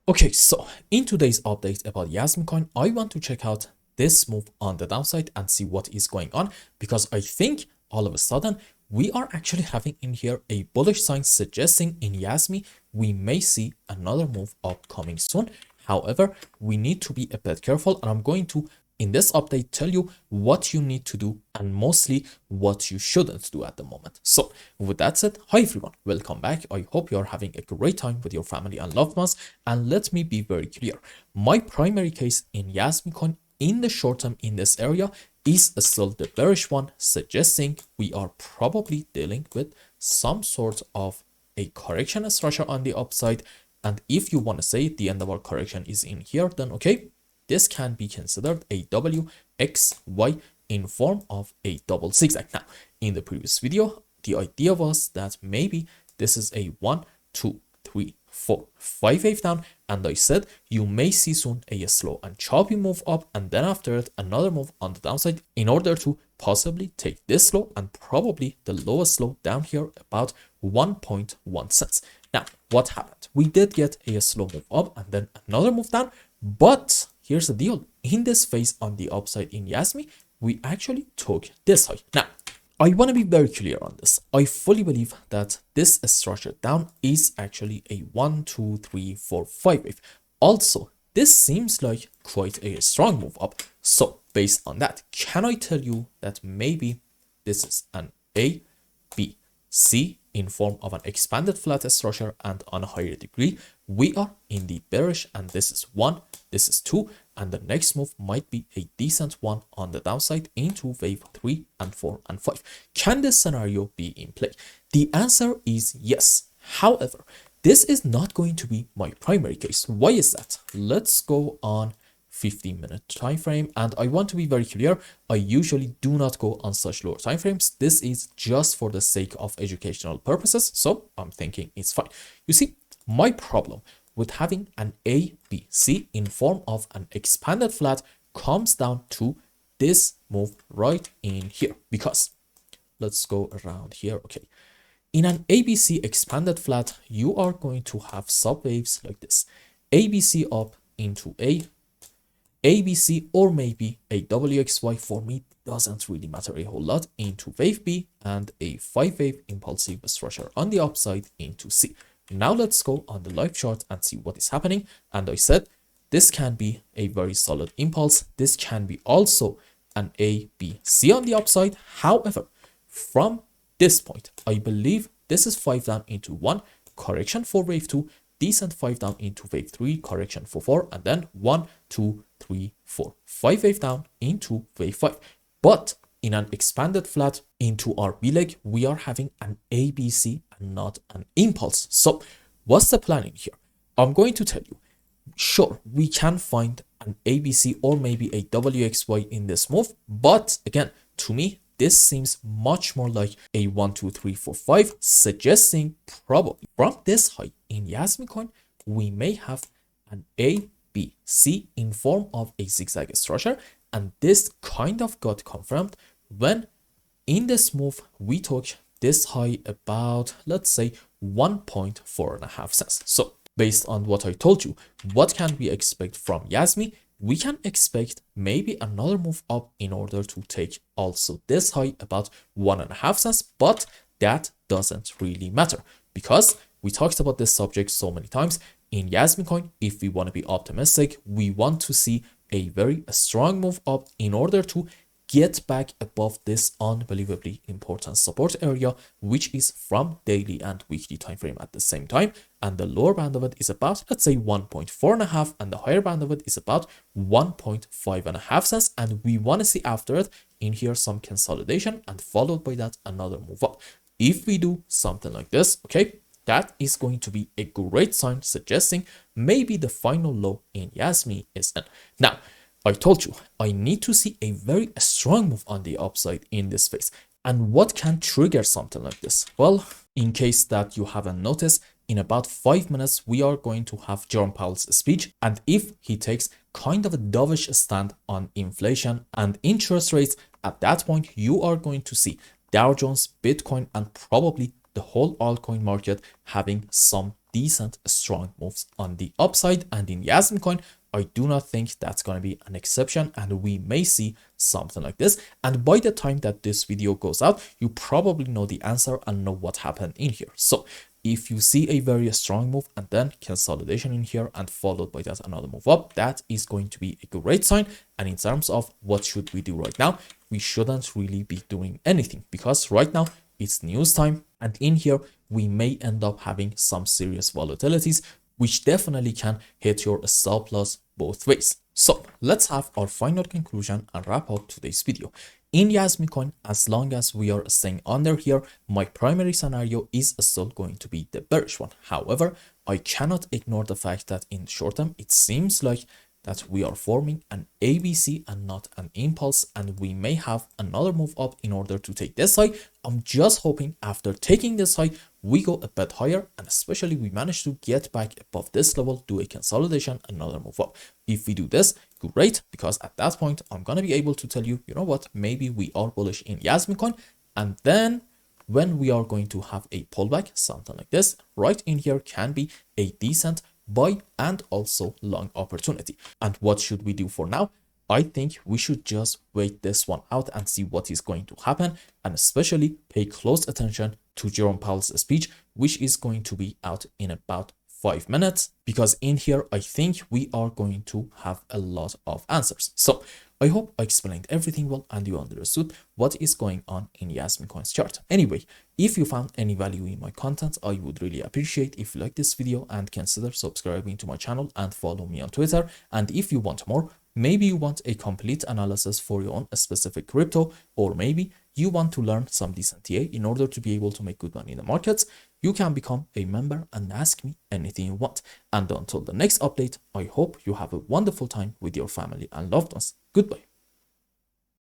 Okay, so in today's update about JasmyCoin, I want to check out this move on the downside and see what is going on, because I think all of a sudden we are actually having in here a bullish sign suggesting in Jasmy we may see another move up coming soon. However, we need to be a bit careful, and I'm going to in this update tell you what you need to do and mostly what you shouldn't do at the moment. So with that said, hi everyone, welcome back. I hope you're having a great time with your family and loved ones. And let me be very clear, my primary case in JasmyCoin in the short term in this area is still the bearish one, suggesting we are probably dealing with some sort of a correction structure on the upside. And if you want to say the end of our correction is in here, then okay, this can be considered a WXY in form of a double zigzag. Now, in the previous video, the idea was that maybe this is a 1, 2, 3, 4, 5 wave down, and I said you may see soon a slow and choppy move up, and then after it another move on the downside in order to possibly take this low and probably the lowest low down here about 1.1 cents. Now, what happened? We did get a slow move up and then another move down, but here's the deal. In this phase on the upside in Jasmy, we actually took this high. Now, I want to be very clear on this. I fully believe that this structure down is actually a 1, 2, 3, 4, 5 wave. Also, this seems like quite a strong move up. So based on that, can I tell you that maybe this is an A, B, C in form of an expanded flat structure, and on a higher degree we are in the bearish, and this is 1, this is 2, and the next move might be a decent one on the downside into wave 3 and 4 and 5. Can this scenario be in play? The answer is yes. However, this is not going to be my primary case. Why is that? Let's go on 15-minute time frame, and I want to be very clear, I usually do not go on such lower time frames. This is just for the sake of educational purposes, so I'm thinking it's fine. You see, my problem with having an A, B, C in form of an expanded flat comes down to this move right in here, because let's go around here. Okay, in an ABC expanded flat, you are going to have subwaves like this: ABC up into A, ABC, or maybe a WXY. For me, doesn't really matter a whole lot, into wave B, and a 5-wave impulsive structure on the upside into C. Now let's go on the live chart and see what is happening. And I said this can be a very solid impulse. This can be also an A, B, C on the upside. However, from this point, I believe this is 5 down into 1, correction for wave 2, decent 5 down into wave 3, correction for 4, and then 1, 2, 3, 4, 5 wave down into wave 5. But in an expanded flat into our B leg, we are having an ABC and not an impulse. So what's the plan in here? I'm going to tell you. Sure, we can find an ABC or maybe a WXY in this move, but again, to me, this seems much more like a 1, 2, 3, 4, 5, suggesting probably from this high in JasmyCoin, we may have an A, B, C in form of a zigzag structure. And this kind of got confirmed when in this move we took this high about, let's say, 1.45 cents. So based on what I told you, what can we expect from Jasmy? We can expect maybe another move up in order to take also this high about 1.5 cents, but that doesn't really matter because we talked about this subject so many times. In JasmyCoin, if we want to be optimistic, we want to see a very strong move up in order to get back above this unbelievably important support area, which is from daily and weekly time frame at the same time. And the lower band of it is about, let's say, 1.45, and the higher band of it is about 1.5 cents. And we want to see after it in here some consolidation, and followed by that another move up. If we do something like this, okay, that is going to be a great sign suggesting maybe the final low in Jasmy is in. Now, I told you, I need to see a very strong move on the upside in this phase. And what can trigger something like this? Well, in case that you haven't noticed, in about 5 minutes, we are going to have Jerome Powell's speech. And if he takes kind of a dovish stand on inflation and interest rates, at that point, you are going to see Dow Jones, Bitcoin, and probably the whole altcoin market having some decent strong moves on the upside, and in JasmyCoin I do not think that's going to be an exception, and we may see something like this. And by the time that this video goes out, you probably know the answer and know what happened in here. So if you see a very strong move and then consolidation in here and followed by that another move up, that is going to be a great sign. And in terms of what should we do right now, we shouldn't really be doing anything, because right now it's news time, and in here we may end up having some serious volatilities, which definitely can hit your stop loss both ways. So let's have our final conclusion and wrap up today's video. In JasmyCoin, as long as we are staying under here, my primary scenario is still going to be the bearish one. However, I cannot ignore the fact that in short term, it seems like that we are forming an ABC and not an impulse, and we may have another move up in order to take this high. I'm just hoping after taking this high, we go a bit higher, and especially we manage to get back above this level, do a consolidation, another move up. If we do this, great, because at that point, I'm going to be able to tell you, you know what, maybe we are bullish in JasmyCoin, and then when we are going to have a pullback, something like this, right in here can be a decent buy and also long opportunity. And what should we do for now? I think we should just wait this one out and see what is going to happen, and especially pay close attention to Jerome Powell's speech, which is going to be out in about 5 minutes, because in here I think we are going to have a lot of answers. So I hope I explained everything well and you understood what is going on in JasmyCoin's chart. Anyway, if you found any value in my content, I would really appreciate if you like this video and consider subscribing to my channel and follow me on Twitter. And if you want more, maybe you want a complete analysis for your own specific crypto, or maybe you want to learn some decent TA in order to be able to make good money in the markets, you can become a member and ask me anything you want. And until the next update, I hope you have a wonderful time with your family and loved ones. Goodbye.